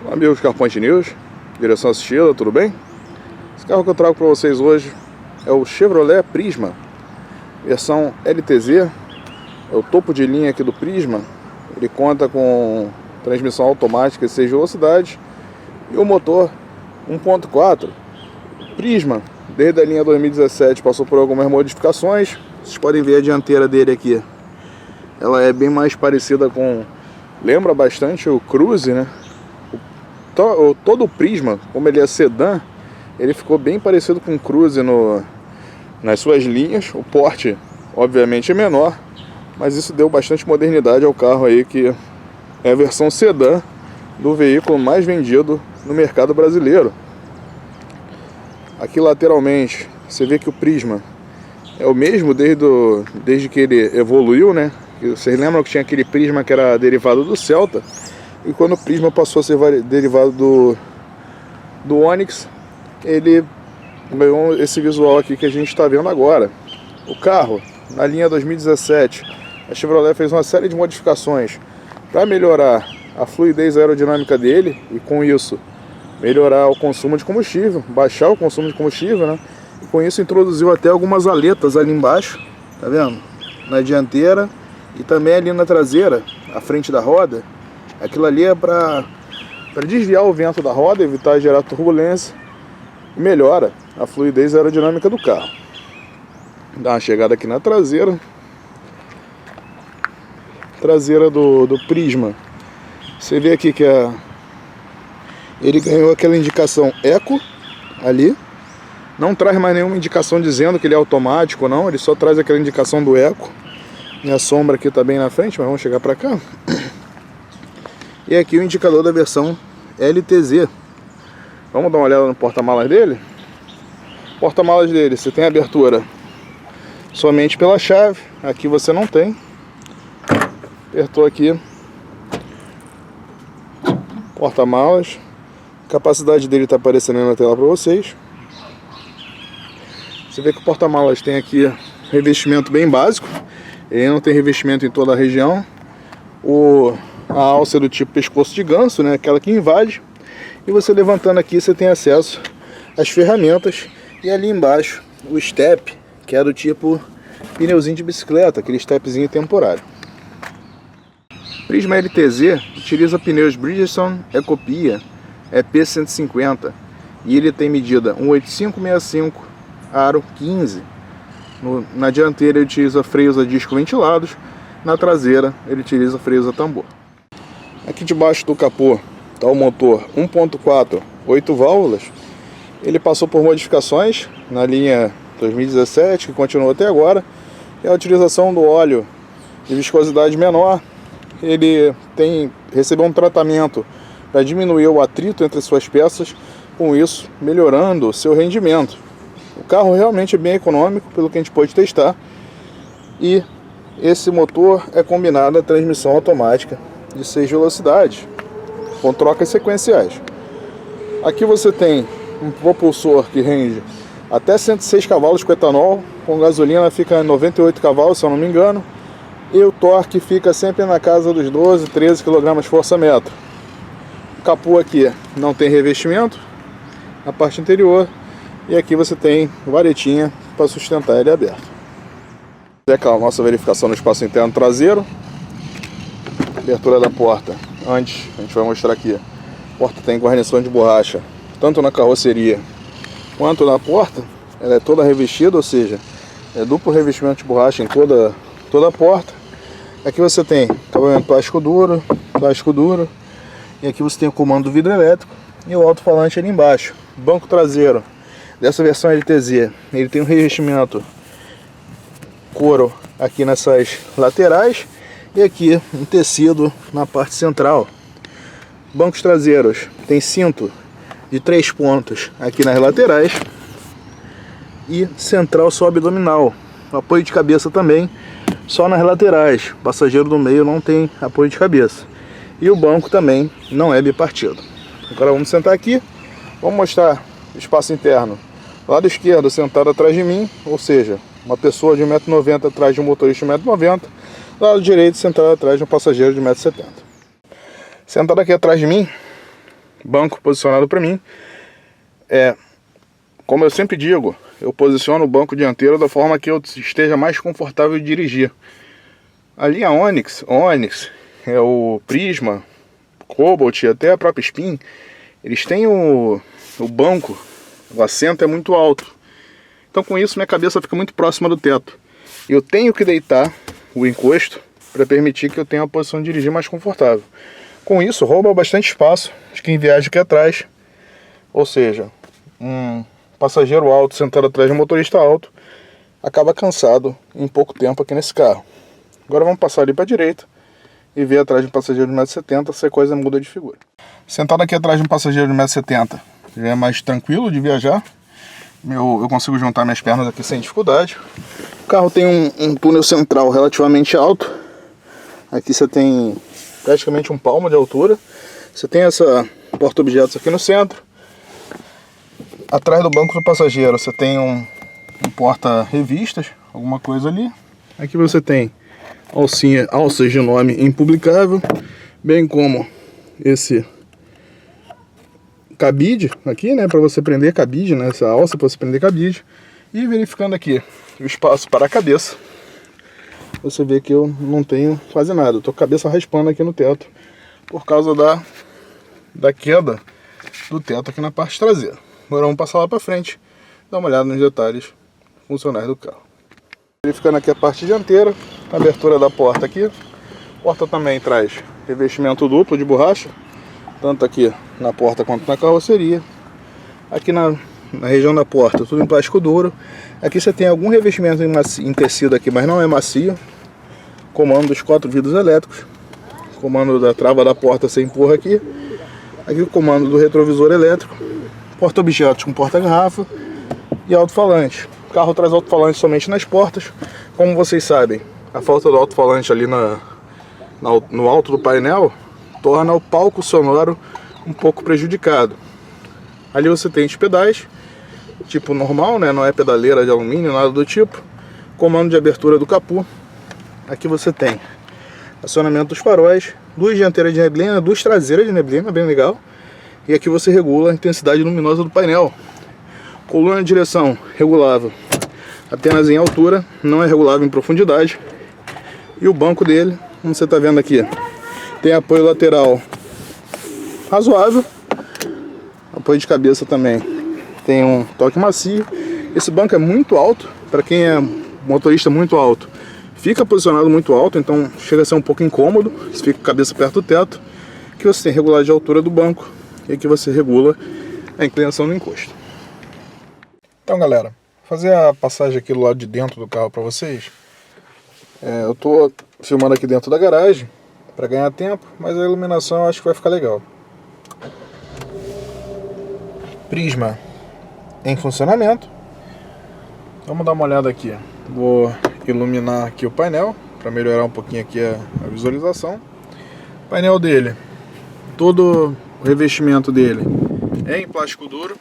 Olá, amigos do Carro Point News, direção assistida, tudo bem? Esse carro que eu trago para vocês hoje é o Chevrolet Prisma, versão LTZ, é o topo de linha aqui do Prisma. Ele conta com transmissão automática de 6 velocidades e o motor 1.4. Prisma, desde a linha 2017, passou por algumas modificações. Vocês podem ver a dianteira dele aqui, ela é bem mais parecida com... lembra bastante o Cruze, né? Todo o Prisma, como ele é sedã, ele ficou bem parecido com o Cruze nas suas linhas. O porte, obviamente, é menor, mas isso deu bastante modernidade ao carro aí, que é a versão sedã do veículo mais vendido no mercado brasileiro. Aqui lateralmente, você vê que o Prisma é o mesmo desde que ele evoluiu, né? Vocês lembram que tinha aquele Prisma que era derivado do Celta? E quando o Prisma passou a ser derivado do Onix, ele ganhou esse visual aqui que a gente está vendo agora. O carro, na linha 2017, a Chevrolet fez uma série de modificações para melhorar a fluidez aerodinâmica dele e, com isso, melhorar o consumo de combustível, baixar o consumo de combustível, né? E com isso introduziu até algumas aletas ali embaixo, tá vendo? Na dianteira e também ali na traseira, à frente da roda. Aquilo ali é para desviar o vento da roda, evitar gerar turbulência e melhora a fluidez aerodinâmica do carro. Dá uma chegada aqui na traseira. Traseira do Prisma. Você vê aqui que ele ganhou aquela indicação Eco ali. Não traz mais nenhuma indicação dizendo que ele é automático ou não, ele só traz aquela indicação do Eco. Minha sombra aqui está bem na frente, mas vamos chegar para cá. E aqui o indicador da versão LTZ. Vamos dar uma olhada no porta-malas dele. Porta-malas dele, você tem abertura somente pela chave. Aqui você não tem. Apertou aqui. Porta-malas. A capacidade dele está aparecendo aí na tela para vocês. Você vê que o porta-malas tem aqui revestimento bem básico. Ele não tem revestimento em toda a região. A alça é do tipo pescoço de ganso, né? Aquela que invade. E você levantando aqui, você tem acesso às ferramentas. E ali embaixo, o step, que é do tipo pneuzinho de bicicleta, aquele stepzinho temporário. Prisma LTZ utiliza pneus Bridgestone Ecopia EP150. E ele tem medida 185/65, aro 15. Na dianteira ele utiliza freios a disco ventilados. Na traseira ele utiliza freios a tambor. Aqui debaixo do capô está o motor 1.4, 8 válvulas. Ele passou por modificações na linha 2017, que continuou até agora. E a utilização do óleo de viscosidade menor. Ele recebeu um tratamento para diminuir o atrito entre suas peças, com isso melhorando o seu rendimento. O carro realmente é bem econômico, pelo que a gente pôde testar. E esse motor é combinado à transmissão automática de 6 velocidades, com trocas sequenciais. Aqui você tem um propulsor que rende até 106 cavalos com etanol, com gasolina fica em 98 cavalos, se eu não me engano, e o torque fica sempre na casa dos 12, 13 kgfm. O capô aqui não tem revestimento na parte interior, e aqui você tem varetinha para sustentar ele aberto. É aquela nossa verificação no espaço interno traseiro. Abertura da porta. Antes, a gente vai mostrar aqui. A porta tem guarnição de borracha, tanto na carroceria quanto na porta. Ela é toda revestida, ou seja, é duplo revestimento de borracha em toda a porta. Aqui você tem acabamento plástico duro. E aqui você tem o comando do vidro elétrico e o alto-falante ali embaixo. Banco traseiro dessa versão LTZ, ele tem um revestimento couro aqui nessas laterais e aqui um tecido na parte central. Bancos traseiros tem cinto de 3 pontos aqui nas laterais e central só abdominal. Apoio de cabeça também só nas laterais. O passageiro do meio não tem apoio de cabeça. E o banco também não é bipartido. Agora vamos sentar aqui. Vamos mostrar o espaço interno. Lado esquerdo sentado atrás de mim, ou seja, uma pessoa de 1,90 m atrás de um motorista de 1,90 m. Lado direito sentado atrás de um passageiro de 1,70 m. Sentado aqui atrás de mim, banco posicionado para mim. Como eu sempre digo, eu posiciono o banco dianteiro da forma que eu esteja mais confortável de dirigir. A linha Onix, o Prisma, Cobalt e até a própria Spin, eles têm o banco, o assento é muito alto. Então com isso minha cabeça fica muito próxima do teto. Eu tenho que deitar o encosto para permitir que eu tenha a posição de dirigir mais confortável. Com isso rouba bastante espaço de quem viaja aqui atrás. Ou seja, um passageiro alto sentado atrás de um motorista alto acaba cansado em pouco tempo aqui nesse carro. Agora vamos passar ali para a direita e ver atrás de um passageiro de 1,70 m se a coisa muda de figura. Sentado aqui atrás de um passageiro de 1,70 m já é mais tranquilo de viajar. Eu consigo juntar minhas pernas aqui sem dificuldade. O carro tem um túnel central relativamente alto. Aqui você tem praticamente um palmo de altura. Você tem essa porta-objetos aqui no centro. Atrás do banco do passageiro você tem um porta-revistas, alguma coisa ali. Aqui você tem alças de nome impublicável, bem como esse cabide aqui, né, para você prender cabide, né, essa alça para você prender cabide. E verificando aqui o espaço para a cabeça, você vê que eu não tenho quase nada, eu tô com a cabeça raspando aqui no teto por causa da queda do teto aqui na parte traseira. Agora vamos passar lá para frente, dar uma olhada nos detalhes funcionais do carro. Verificando aqui a parte dianteira, a abertura da porta aqui. A porta também traz revestimento duplo de borracha, tanto aqui na porta quanto na carroceria. Aqui na região da porta, tudo em plástico duro. Aqui você tem algum revestimento em tecido aqui, mas não é macio. Comando dos 4 vidros elétricos. Comando da trava da porta você empurra aqui. Aqui o comando do retrovisor elétrico. Porta-objetos com porta-garrafa e alto-falante. O carro traz alto-falante somente nas portas. Como vocês sabem, a falta do alto-falante ali no alto do painel torna o palco sonoro um pouco prejudicado. Ali você tem os pedais, tipo normal, né? Não é pedaleira de alumínio, nada do tipo. Comando de abertura do capô. Aqui você tem acionamento dos faróis, luz dianteira de neblina, luz traseira de neblina, bem legal. E aqui você regula a intensidade luminosa do painel. Coluna de direção regulável apenas em altura, não é regulável em profundidade. E o banco dele, como você está vendo aqui, tem apoio lateral razoável. Apoio de cabeça também tem um toque macio. Esse banco é muito alto, para quem é motorista muito alto, fica posicionado muito alto, então chega a ser um pouco incômodo, você fica com a cabeça perto do teto. Aqui você tem regulagem de altura do banco e aqui você regula a inclinação do encosto. Então galera, fazer a passagem aqui do lado de dentro do carro para vocês. Eu tô filmando aqui dentro da garagem para ganhar tempo, mas a iluminação eu acho que vai ficar legal. Prisma em funcionamento. Vamos dar uma olhada aqui. Vou iluminar aqui o painel para melhorar um pouquinho aqui a visualização. O painel dele, todo o revestimento dele é em plástico duro,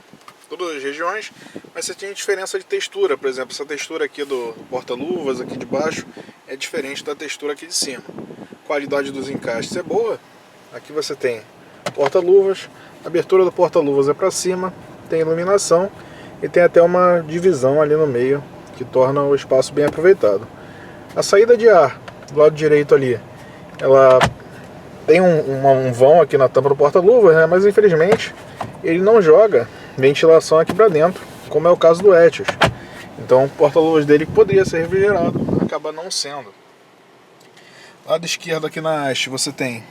todas as regiões, mas você tem diferença de textura. Por exemplo, essa textura aqui do porta-luvas aqui de baixo é diferente da textura aqui de cima. A qualidade dos encaixes é boa. Aqui você tem porta-luvas, a abertura do porta-luvas é para cima, tem iluminação e tem até uma divisão ali no meio que torna o espaço bem aproveitado. A saída de ar do lado direito ali, ela tem um vão aqui na tampa do porta-luvas, né? Mas infelizmente ele não joga ventilação aqui para dentro, como é o caso do Etios. Então o porta-luvas dele, que poderia ser refrigerado, acaba não sendo. Lado esquerdo aqui na haste você tem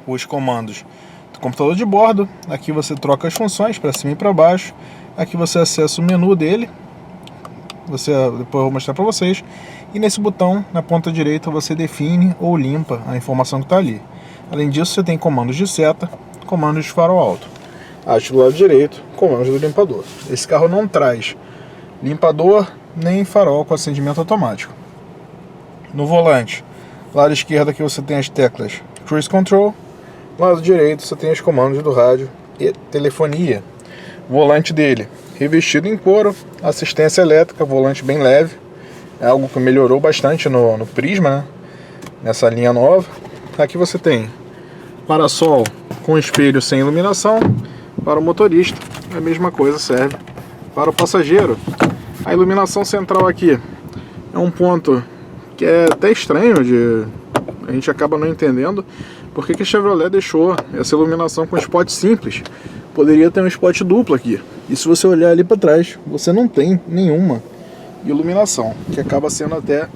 os comandos do computador de bordo. Aqui você troca as funções para cima e para baixo. Aqui você acessa o menu dele. Depois eu vou mostrar para vocês. E nesse botão na ponta direita você define ou limpa a informação que está ali. Além disso você tem comandos de seta, comandos de farol alto. Haste do lado direito, comandos do limpador. Esse carro não traz limpador nem farol com acendimento automático. No volante, lado esquerdo aqui você tem as teclas Cruise Control. Lado direito você tem os comandos do rádio e telefonia. O volante dele revestido em couro, assistência elétrica, volante bem leve. É algo que melhorou bastante no Prisma, né? Nessa linha nova. Aqui você tem Parasol com espelho sem iluminação. Para o motorista, a mesma coisa serve para o passageiro. A iluminação central aqui é um ponto que é até estranho, a gente acaba não entendendo por que a Chevrolet deixou essa iluminação com spot simples. Poderia ter um spot duplo aqui. E se você olhar ali para trás, você não tem nenhuma iluminação, que acaba sendo até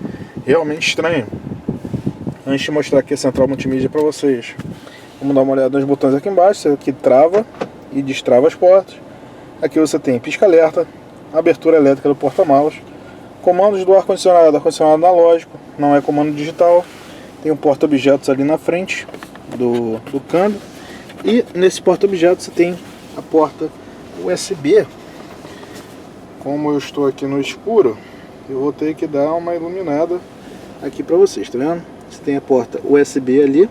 realmente estranho. Antes de mostrar aqui a central multimídia para vocês, vamos dar uma olhada nos botões aqui embaixo. Esse aqui trava e destrava as portas. Aqui você tem pisca-alerta, abertura elétrica do porta-malas, comandos do ar-condicionado analógico, não é comando digital. Tem um porta-objetos ali na frente do câmbio. E nesse porta-objetos você tem a porta USB. Como eu estou aqui no escuro, eu vou ter que dar uma iluminada aqui para vocês, tá vendo? Você tem a porta USB ali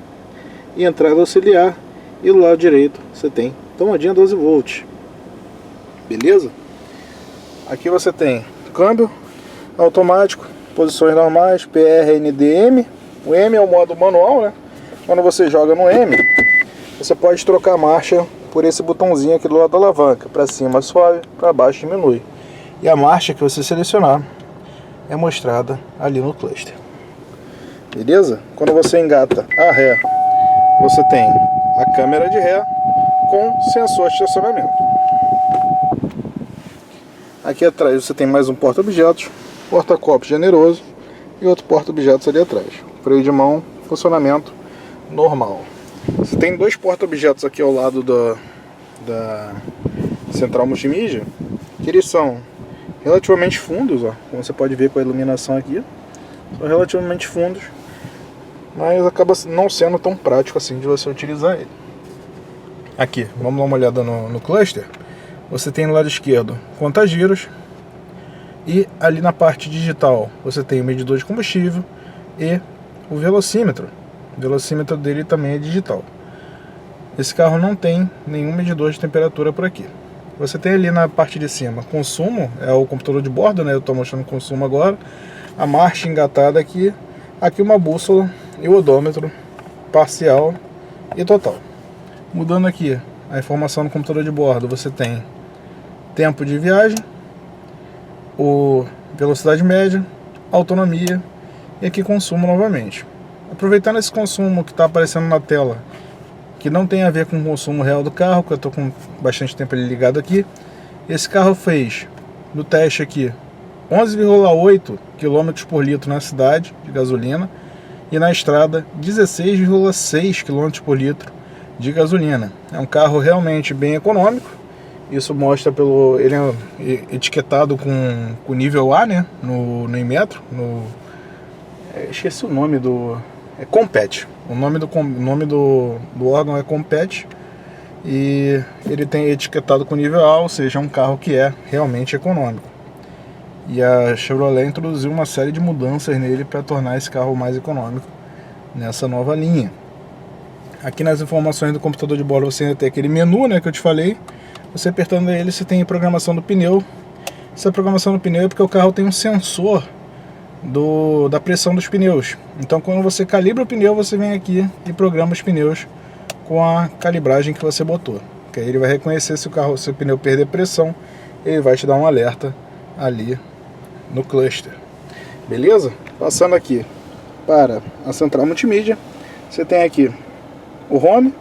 e entrada auxiliar, e do lado direito você tem tomadinha 12 volts. Beleza? Aqui você tem câmbio automático, posições normais, PR, NDM. O M é o modo manual, né? Quando você joga no M, você pode trocar a marcha por esse botãozinho aqui do lado da alavanca. Para cima sobe, para baixo diminui. E a marcha que você selecionar é mostrada ali no cluster. Beleza? Quando você engata a ré, você tem a câmera de ré com sensor de estacionamento. Aqui atrás você tem mais um porta-objetos, porta-copos generoso e outro porta-objetos ali atrás. Freio de mão, funcionamento normal. Você tem dois porta-objetos aqui ao lado da central multimídia, que eles são relativamente fundos, ó, como você pode ver com a iluminação aqui. São relativamente fundos, mas acaba não sendo tão prático assim de você utilizar ele. Aqui, vamos dar uma olhada no cluster. Você tem no lado esquerdo conta-giros, e ali na parte digital você tem o medidor de combustível e o velocímetro. O velocímetro dele também é digital. Esse carro não tem nenhum medidor de temperatura por aqui. Você tem ali na parte de cima consumo, é o computador de bordo, né? Eu estou mostrando o consumo agora. A marcha engatada aqui. Aqui uma bússola e o odômetro parcial e total. Mudando aqui a informação no computador de bordo, você tem tempo de viagem, velocidade média, autonomia e aqui consumo novamente. Aproveitando esse consumo que está aparecendo na tela, que não tem a ver com o consumo real do carro, que eu estou com bastante tempo ele ligado aqui. Esse carro fez, no teste aqui, 11,8 km por litro na cidade de gasolina e na estrada 16,6 km por litro de gasolina. É um carro realmente bem econômico. Isso mostra pelo... ele é etiquetado com nível A, né? No Inmetro. Esqueci o nome do... É Compete. O nome do órgão é Compete. E ele tem etiquetado com nível A, ou seja, é um carro que é realmente econômico. E a Chevrolet introduziu uma série de mudanças nele para tornar esse carro mais econômico nessa nova linha. Aqui nas informações do computador de bordo você ainda tem aquele menu, né, que eu te falei. Você apertando ele, você tem a programação do pneu. Essa programação do pneu é porque o carro tem um sensor da pressão dos pneus. Então quando você calibra o pneu, você vem aqui e programa os pneus com a calibragem que você botou. Que aí ele vai reconhecer se o pneu perder pressão, ele vai te dar um alerta ali no cluster. Beleza? Passando aqui para a central multimídia, você tem aqui o home.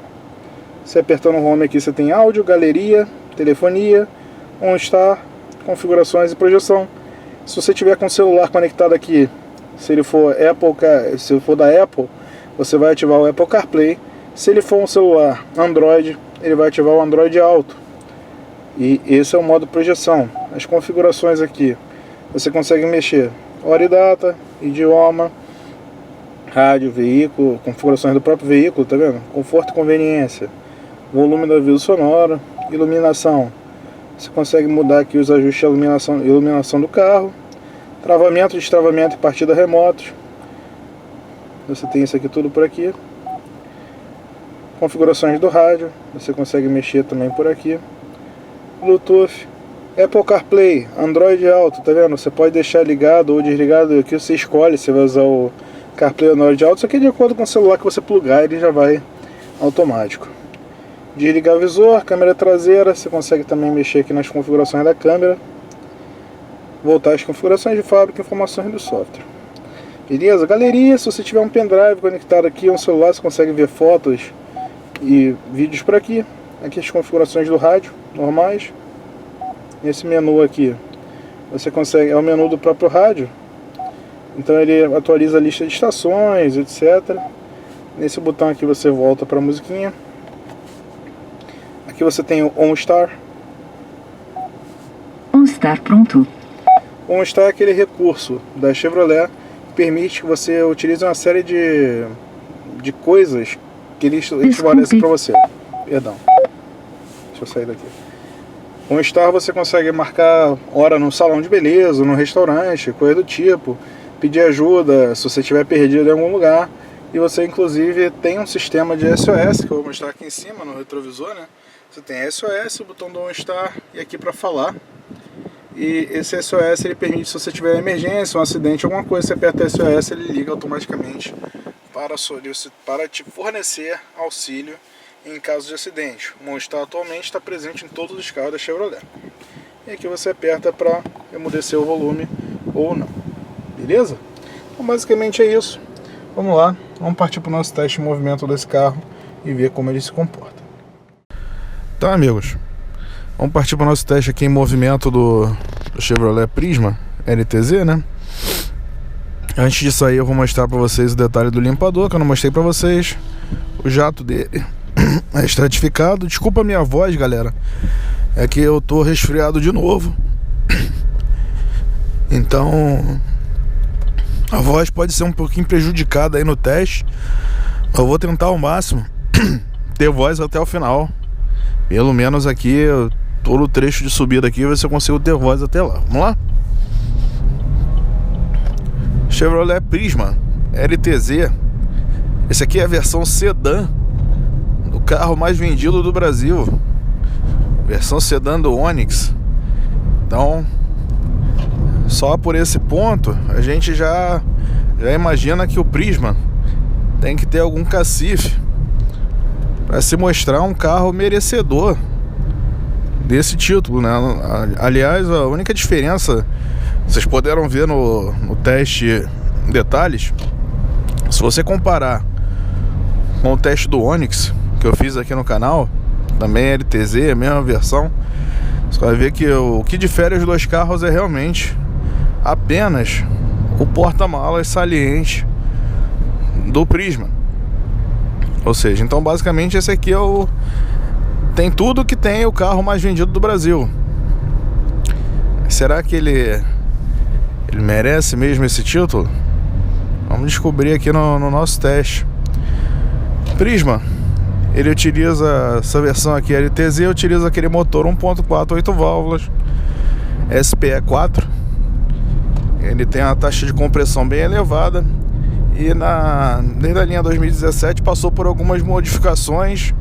Você apertando o home aqui, você tem áudio, galeria, telefonia, OnStar, configurações e projeção. Se você tiver com o celular conectado aqui, se ele for da Apple, você vai ativar o Apple CarPlay. Se ele for um celular Android, ele vai ativar o Android Auto. E esse é o modo projeção. As configurações aqui, você consegue mexer hora e data, idioma, rádio, veículo, configurações do próprio veículo, tá vendo? Conforto e conveniência, volume do aviso sonoro, iluminação. Você consegue mudar aqui os ajustes de iluminação do carro, travamento, destravamento e partida remotos. Você tem isso aqui tudo por aqui. Configurações do rádio, você consegue mexer também por aqui. Bluetooth, Apple CarPlay, Android Auto, tá vendo? Você pode deixar ligado ou desligado, aqui você escolhe se vai usar o CarPlay ou Android Auto, isso aqui é de acordo com o celular que você plugar, ele já vai automático. Desligar visor, câmera traseira, você consegue também mexer aqui nas configurações da câmera, voltar às configurações de fábrica e informações do software. Beleza? Galeria, se você tiver um pendrive conectado aqui a um celular, você consegue ver fotos e vídeos por aqui. Aqui as configurações do rádio, normais. Esse menu aqui, você consegue, é o menu do próprio rádio. Então ele atualiza a lista de estações, etc. Nesse botão aqui você volta para a musiquinha. Aqui você tem o OnStar. OnStar pronto. O OnStar é aquele recurso da Chevrolet que permite que você utilize uma série de coisas que eles fornecem para você. Perdão. Deixa eu sair daqui. Com o OnStar você consegue marcar hora no salão de beleza, no restaurante, coisa do tipo, pedir ajuda se você estiver perdido em algum lugar. E você inclusive tem um sistema de SOS, que eu vou mostrar aqui em cima no retrovisor, né? Você tem SOS, o botão do OnStar e aqui para falar. E esse SOS ele permite, se você tiver emergência, um acidente, alguma coisa, você aperta SOS, ele liga automaticamente para te fornecer auxílio em caso de acidente. O OnStar atualmente está presente em todos os carros da Chevrolet. E aqui você aperta para emudecer o volume ou não. Beleza? Então basicamente é isso. Vamos lá, vamos partir para o nosso teste de movimento desse carro e ver como ele se comporta. Então, amigos, vamos partir para o nosso teste aqui em movimento do Chevrolet Prisma LTZ, né? Antes disso aí eu vou mostrar para vocês o detalhe do limpador, que eu não mostrei para vocês. O jato dele é estratificado. Desculpa a minha voz, galera, é que eu tô resfriado de novo. Então a voz pode ser um pouquinho prejudicada aí no teste. Eu vou tentar ao máximo ter voz até o final. Pelo menos aqui, todo o trecho de subida aqui, ver se eu consigo ter voz até lá. Vamos lá? Chevrolet Prisma LTZ. Esse aqui é a versão sedã do carro mais vendido do Brasil. Versão sedã do Onix. Então, só por esse ponto, a gente já imagina que o Prisma tem que ter algum cacife para se mostrar um carro merecedor desse título, né? Aliás, a única diferença, vocês puderam ver no teste detalhes, se você comparar com o teste do Onix que eu fiz aqui no canal, também é LTZ, a mesma versão, você vai ver que o que difere os dois carros é realmente apenas o porta-malas saliente do Prisma. Ou seja, então basicamente esse aqui tem tudo que tem o carro mais vendido do Brasil. Será que ele merece mesmo esse título? Vamos descobrir aqui no nosso teste. Prisma, ele utiliza, essa versão aqui LTZ, utiliza aquele motor 1.4 8 válvulas SPE4. Ele tem uma taxa de compressão bem elevada. E desde a linha 2017 passou por algumas modificações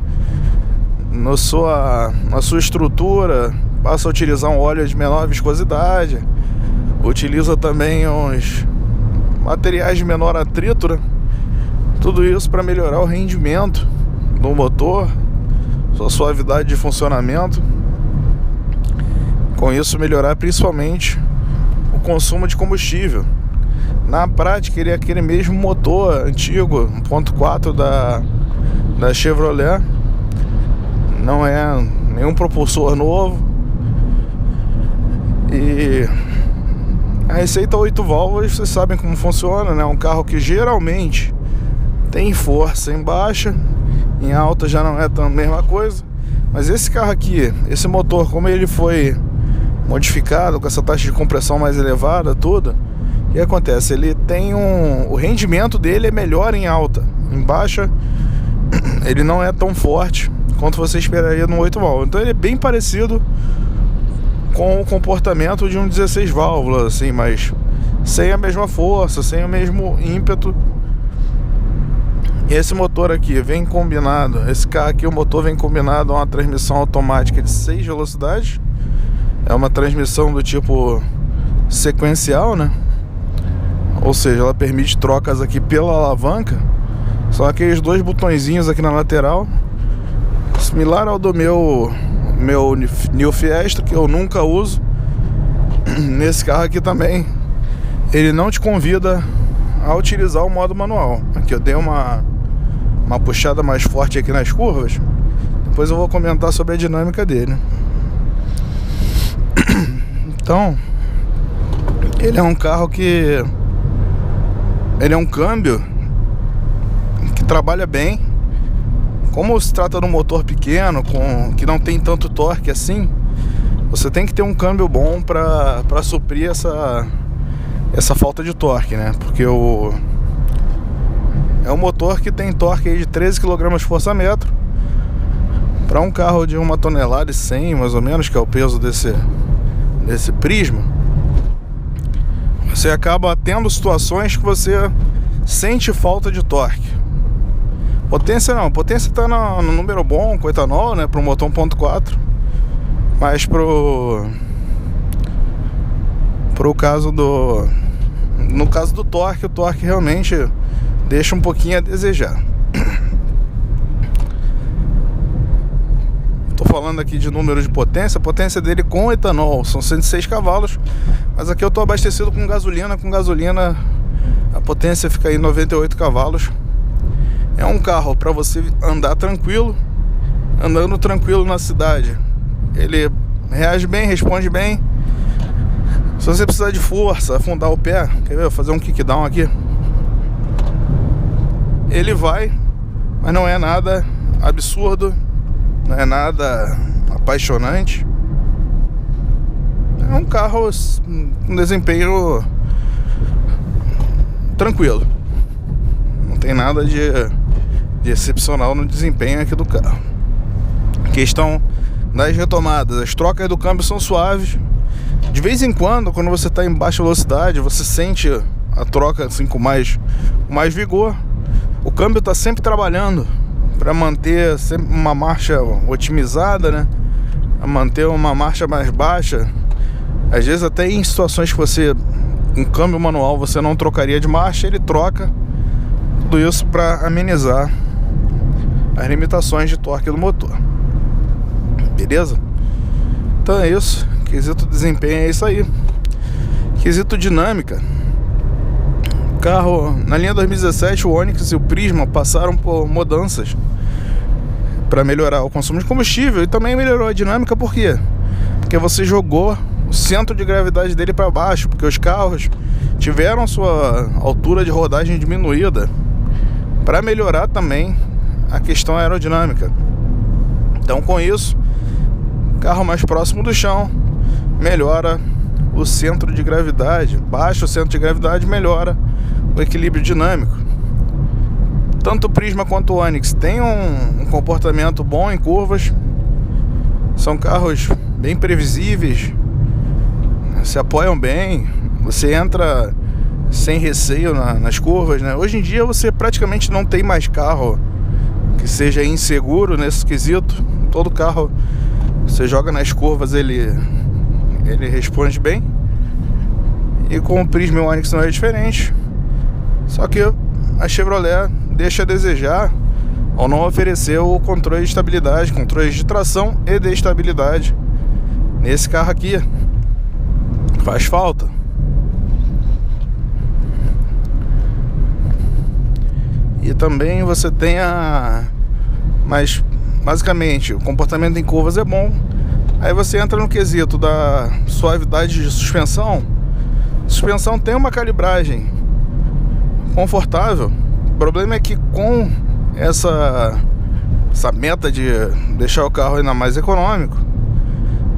na sua estrutura. Passa a utilizar um óleo de menor viscosidade, utiliza também uns materiais de menor atrito, né? Tudo isso para melhorar o rendimento do motor, sua suavidade de funcionamento. Com isso melhorar principalmente o consumo de combustível. Na prática ele é aquele mesmo motor antigo 1.4 da Chevrolet. Não é nenhum propulsor novo. E a receita 8 válvulas, vocês sabem como funciona, né? Um carro que geralmente tem força em baixa, em alta já não é tão a mesma coisa. Mas esse carro aqui, esse motor, como ele foi modificado com essa taxa de compressão mais elevada, tudo, o que acontece? Ele tem o rendimento dele é melhor em alta. Em baixa ele não é tão forte quanto você esperaria no 8 válvulas. Então ele é bem parecido com o comportamento de um 16 válvulas, assim, mas sem a mesma força, sem o mesmo ímpeto. Esse motor aqui vem combinado, esse carro aqui, o motor vem combinado a uma transmissão automática de 6 velocidades. É uma transmissão do tipo sequencial, né? Ou seja, ela permite trocas aqui pela alavanca. São aqueles dois botõezinhos aqui na lateral, similar ao do meu New Fiesta, que eu nunca uso. Nesse carro aqui também ele não te convida a utilizar o modo manual. Aqui eu dei uma puxada mais forte aqui nas curvas. Depois eu vou comentar sobre a dinâmica dele. Então, ele é um carro que... ele é um câmbio que trabalha bem. Como se trata de um motor pequeno, que não tem tanto torque assim, você tem que ter um câmbio bom para suprir essa falta de torque, né? Porque é um motor que tem torque aí de 13 kgfm para um carro de 1,1 tonelada mais ou menos, que é o peso desse Prisma. Você acaba tendo situações que você sente falta de torque. Potência não, potência tá no número bom com etanol, né, para um motor 1.4, mas pro caso no caso do torque, o torque realmente deixa um pouquinho a desejar. Tô falando aqui de número de potência. A potência dele com etanol são 106 cavalos, mas aqui eu tô abastecido com gasolina. Com gasolina a potência fica aí 98 cavalos. É um carro para você andar tranquilo, andando tranquilo na cidade. Ele reage bem, responde bem. Se você precisar de força, afundar o pé, quer ver? Vou fazer um kickdown aqui. Ele vai, mas não é nada absurdo, não é nada apaixonante. É um carro com desempenho tranquilo. Não tem nada de excepcional no desempenho aqui do carro. Questão das retomadas, as trocas do câmbio são suaves. De vez em quando você está em baixa velocidade, você sente a troca assim com mais vigor. O câmbio está sempre trabalhando para manter sempre uma marcha otimizada, né? A manter uma marcha mais baixa. Às vezes até em situações que um câmbio manual você não trocaria de marcha, ele troca. Tudo isso para amenizar as limitações de torque do motor. Beleza? Então é isso. Quesito desempenho é isso aí. Quesito dinâmica. Carro, na linha 2017, o Onix e o Prisma passaram por mudanças para melhorar o consumo de combustível e também melhorou a dinâmica. Por quê? Porque você jogou o centro de gravidade dele para baixo, porque os carros tiveram sua altura de rodagem diminuída para melhorar também a questão aerodinâmica. Então, com isso, carro mais próximo do chão melhora o centro de gravidade, baixa o centro de gravidade, melhora o equilíbrio dinâmico. Tanto o Prisma quanto o Onix tem um comportamento bom em curvas. São carros bem previsíveis, se apoiam bem, você entra sem receio nas curvas, né? Hoje em dia você praticamente não tem mais carro que seja inseguro nesse quesito. Todo carro você joga nas curvas, ele responde bem. E com o Prisma e o Onix não é diferente. Só que a Chevrolet deixa a desejar ao não oferecer o controle de estabilidade, controle de tração e de estabilidade. Nesse carro aqui faz falta. E também você tem mas basicamente o comportamento em curvas é bom. Aí você entra no quesito da suavidade de suspensão. A suspensão tem uma calibragem confortável. O problema é que com essa meta de deixar o carro ainda mais econômico,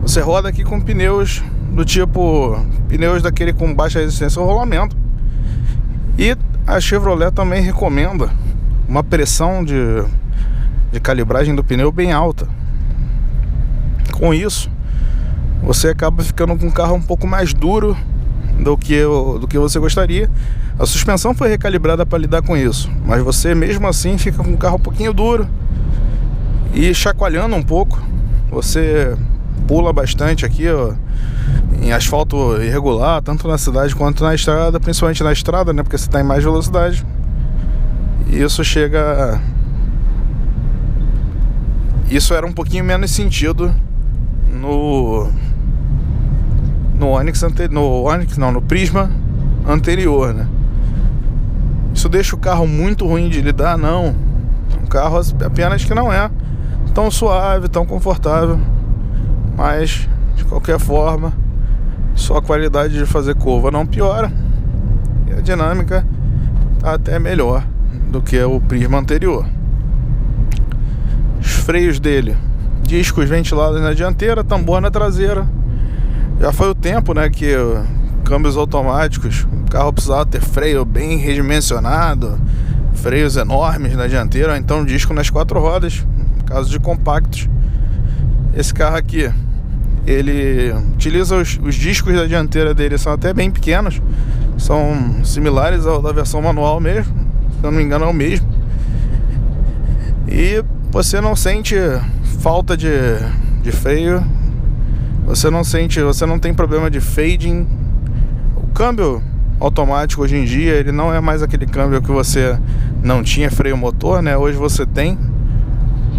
você roda aqui com pneus do tipo pneus daquele com baixa resistência ao rolamento. E a Chevrolet também recomenda uma pressão de calibragem do pneu bem alta. Com isso, você acaba ficando com um carro um pouco mais duro do que você gostaria. A suspensão foi recalibrada para lidar com isso, mas você mesmo assim fica com um carro um pouquinho duro e chacoalhando um pouco. Você pula bastante aqui, ó, em asfalto irregular, tanto na cidade quanto na estrada, principalmente na estrada, né, porque você está em mais velocidade. Isso era um pouquinho menos sentido no Prisma anterior, né? Isso deixa o carro muito ruim de lidar? Não. Um carro apenas que não é tão suave, tão confortável, mas de qualquer forma sua qualidade de fazer curva não piora e a dinâmica tá até melhor do que o Prisma anterior. Os freios dele, discos ventilados na dianteira, tambor na traseira. Já foi o tempo, né, que câmbios automáticos, o carro precisava ter freio bem redimensionado, freios enormes na dianteira, ou então disco nas 4 rodas, no caso de compactos. Esse carro aqui, ele utiliza os discos da dianteira dele, são até bem pequenos, são similares ao da versão manual mesmo, se eu não me engano é o mesmo. E você não sente falta de freio, você não tem problema de fading. O câmbio automático hoje em dia, ele não é mais aquele câmbio que você não tinha freio motor, né? Hoje você tem.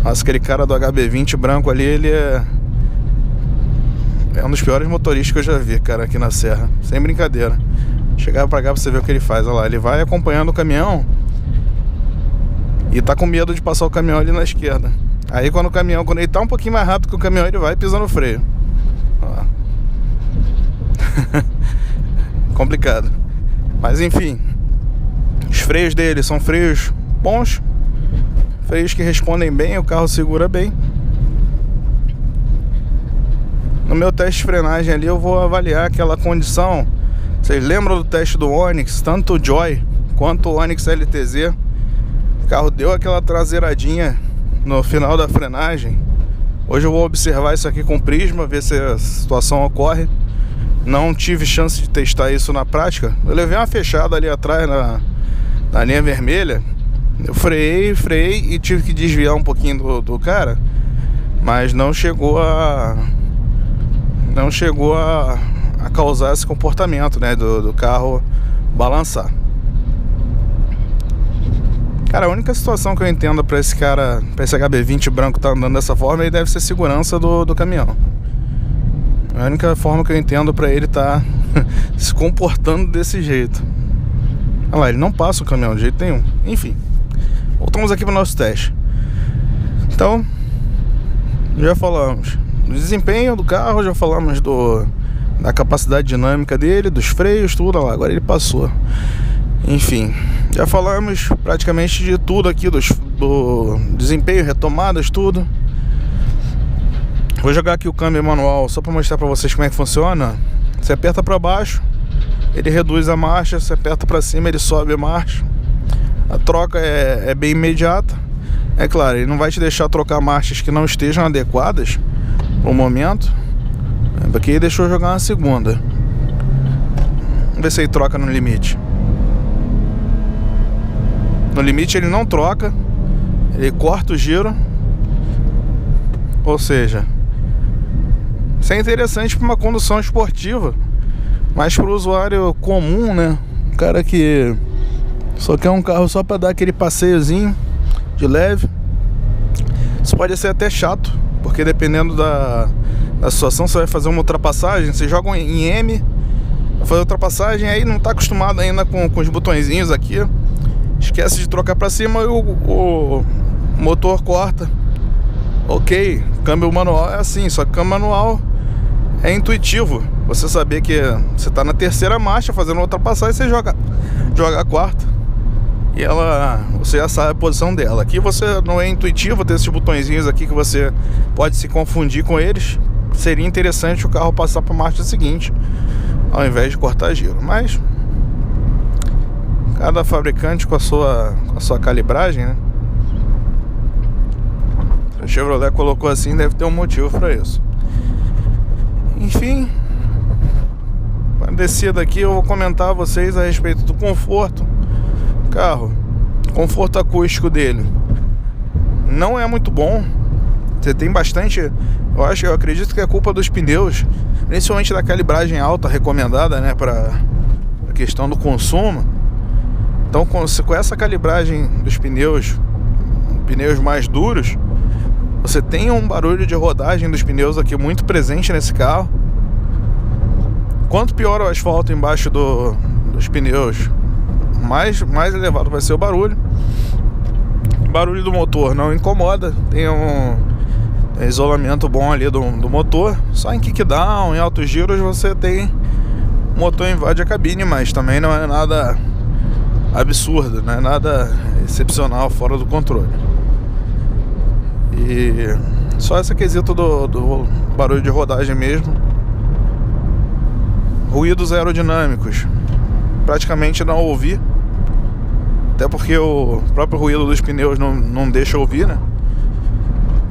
Nossa, aquele cara do HB20 branco ali, ele é um dos piores motoristas que eu já vi, cara, aqui na serra, sem brincadeira. Chegar pra cá pra você ver o que ele faz. Olha lá, ele vai acompanhando o caminhão e tá com medo de passar o caminhão ali na esquerda. Aí quando ele tá um pouquinho mais rápido que o caminhão, ele vai pisando no freio. Ó. Complicado. Mas enfim, os freios dele são freios bons, freios que respondem bem, o carro segura bem. No meu teste de frenagem ali eu vou avaliar aquela condição. Vocês lembram do teste do Onix? Tanto o Joy quanto o Onix LTZ, o carro deu aquela traseiradinha no final da frenagem. Hoje eu vou observar isso aqui com o Prisma, ver se a situação ocorre. Não tive chance de testar isso na prática. Eu levei uma fechada ali atrás na linha vermelha. Eu freiei e tive que desviar um pouquinho do cara, mas não chegou a causar esse comportamento, né, do carro balançar. Cara, a única situação que eu entendo pra esse HB20 branco tá andando dessa forma, ele deve ser segurança do caminhão. É a única forma que eu entendo pra ele tá se comportando desse jeito. Olha lá, ele não passa o caminhão de jeito nenhum. Enfim, voltamos aqui pro nosso teste. Então, já falamos do desempenho do carro, já falamos da capacidade dinâmica dele, dos freios, tudo. Olha lá, agora ele passou. Enfim, já falamos praticamente de tudo aqui, do desempenho, retomadas, tudo. Vou jogar aqui o câmbio manual só para mostrar para vocês como é que funciona. Você aperta para baixo, ele reduz a marcha. Você aperta para cima, ele sobe a marcha. A troca é bem imediata. É claro, ele não vai te deixar trocar marchas que não estejam adequadas no momento, porque deixou eu jogar uma segunda. Vamos ver se ele troca no limite. No limite ele não troca, ele corta o giro. Ou seja, isso é interessante para uma condução esportiva, mas para o usuário comum, né, um cara que só quer um carro só para dar aquele passeiozinho de leve, isso pode ser até chato, porque dependendo da situação, você vai fazer uma ultrapassagem, você joga em M, vai fazer ultrapassagem, aí não está acostumado ainda com os botõezinhos aqui, esquece de trocar para cima e o motor corta. Ok, câmbio manual é assim, só que câmbio manual é intuitivo. Você saber que você está na terceira marcha fazendo uma ultrapassagem, você joga a quarta e você já sabe a posição dela. Aqui você não é intuitivo, tem esses botõezinhos aqui que você pode se confundir com eles. Seria interessante o carro passar para a marcha seguinte ao invés de cortar giro, mas cada fabricante com a sua calibragem, né? Se a Chevrolet colocou assim, deve ter um motivo para isso. Enfim, para descer daqui eu vou comentar a vocês a respeito do conforto. Carro, conforto acústico dele não é muito bom. Você tem bastante, eu acredito que é culpa dos pneus, principalmente da calibragem alta recomendada, né, para a questão do consumo. Então com essa calibragem dos pneus mais duros, você tem um barulho de rodagem dos pneus aqui muito presente nesse carro. Quanto pior o asfalto embaixo dos pneus, mais elevado vai ser o barulho. O barulho do motor não incomoda, tem um isolamento bom ali do motor. Só em kickdown, em altos giros, você tem o motor invade a cabine, mas também não é nada absurdo, não é nada excepcional, fora do controle. E só esse quesito do barulho de rodagem mesmo. Ruídos aerodinâmicos praticamente não ouvi, até porque o próprio ruído dos pneus não deixa ouvir, né?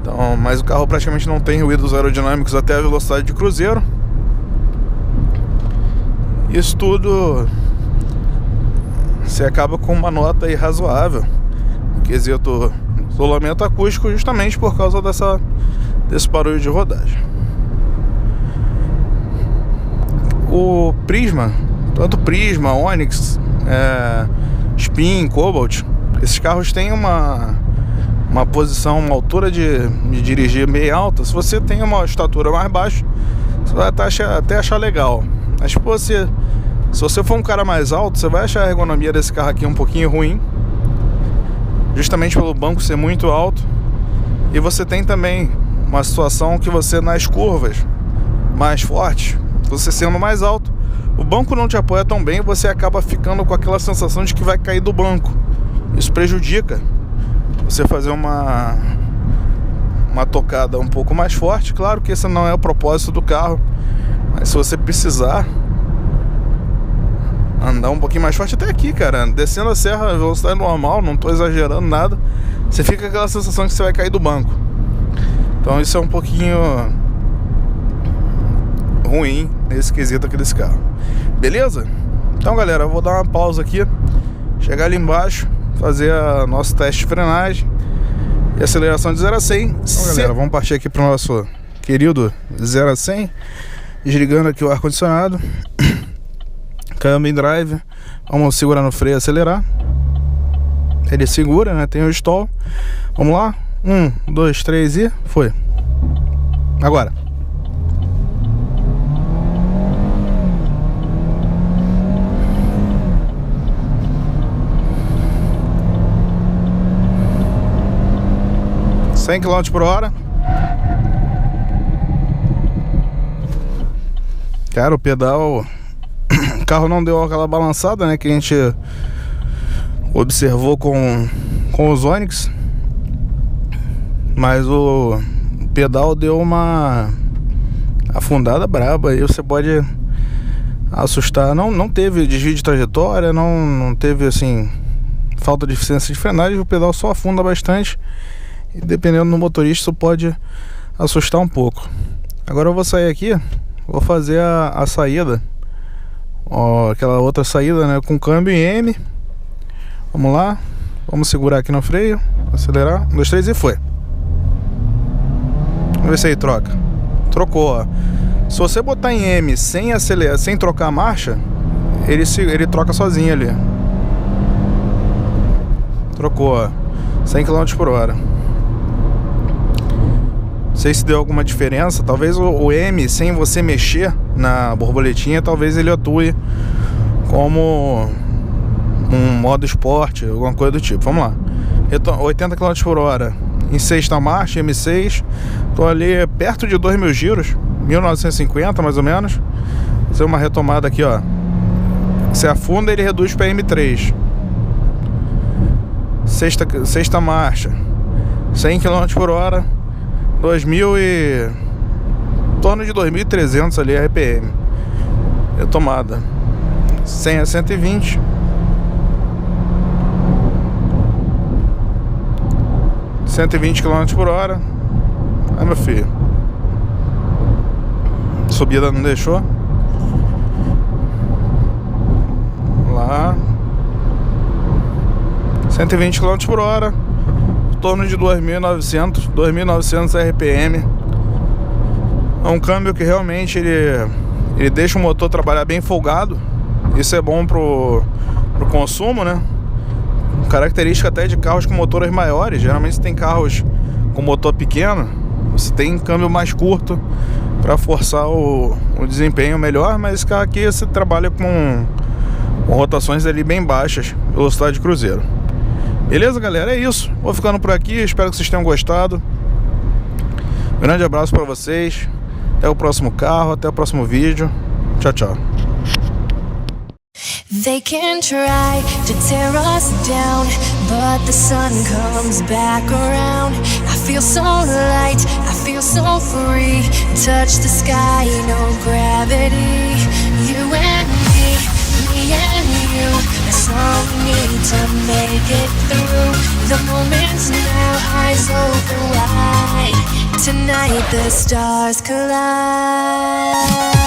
Então, mas o carro praticamente não tem ruídos aerodinâmicos até a velocidade de cruzeiro. Isso tudo você acaba com uma nota aí razoável, quesito isolamento acústico, justamente por causa desse barulho de rodagem. O Prisma, tanto Prisma, Onix, Spin, Cobalt, esses carros têm uma posição, uma altura de dirigir meio alta. Se você tem uma estatura mais baixa, você vai até achar legal. Mas se você for um cara mais alto, você vai achar a ergonomia desse carro aqui um pouquinho ruim, justamente pelo banco ser muito alto. E você tem também uma situação que você, nas curvas mais fortes, você sendo mais alto, o banco não te apoia tão bem, você acaba ficando com aquela sensação de que vai cair do banco. Isso prejudica você fazer uma tocada um pouco mais forte. Claro que esse não é o propósito do carro, mas se você precisar andar um pouquinho mais forte, até aqui, cara, descendo a serra, velocidade normal, não tô exagerando nada, você fica com aquela sensação que você vai cair do banco. Então isso é um pouquinho ruim nesse quesito aqui desse carro. Beleza? Então, galera, eu vou dar uma pausa aqui, chegar ali embaixo, fazer nosso teste de frenagem e aceleração de 0 a 100. Então, galera, vamos partir aqui pro nosso querido 0 a 100, desligando aqui o ar-condicionado, câmbio em drive, vamos segurar no freio e acelerar. Ele segura, né? Tem o stall. Vamos lá? 1, 2, 3 e foi. Agora. $100 km/h. Cara, o pedal, o carro não deu aquela balançada, né, que a gente observou com os Onix, mas o pedal deu uma afundada braba. Aí você pode assustar. Não teve desvio de trajetória, não teve assim falta de eficiência de frenagem. O pedal só afunda bastante e, dependendo do motorista, isso pode assustar um pouco. Agora eu vou sair aqui, vou fazer a saída, ó, aquela outra saída, né, com câmbio em M. Vamos lá, vamos segurar aqui no freio, acelerar, 1, 2, 3 e foi. Vamos ver se aí troca. Trocou, ó. Se você botar em M sem acelerar, sem trocar a marcha, ele troca sozinho ali. Trocou, ó, 100 km/h. Não sei se deu alguma diferença. Talvez o M, sem você mexer na borboletinha, talvez ele atue como um modo esporte, alguma coisa do tipo. Vamos lá, 80 km/h em sexta marcha, M6. Tô ali perto de 2.000 giros, 1950 mais ou menos. Vou fazer uma retomada aqui, ó. Se afunda, ele reduz para M3. Sexta marcha, 100 km/h, 2.000 e... em torno de 2.300 ali RPM. Retomada 100 a 120. 120 km/h. Aí, meu filho, subida não deixou. Lá 120 km/h, em torno de 2.900 RPM. É um câmbio que realmente ele deixa o motor trabalhar bem folgado. Isso é bom pro consumo, né? característica até de carros com motores maiores. Geralmente você tem carros com motor pequeno, você tem câmbio mais curto para forçar o desempenho melhor, mas esse carro aqui você trabalha com rotações ali bem baixas, velocidade de cruzeiro. Beleza, galera? É isso. Vou ficando por aqui, espero que vocês tenham gostado. Grande abraço para vocês. Até o próximo carro, até o próximo vídeo. Tchau, tchau. They can try to tear us down, but the sun comes back around. I feel so light, I feel so free. Touch the sky, no gravity. You and me and you. That's all we need to make it through. The moment's now, eyes open wide. Tonight the stars collide.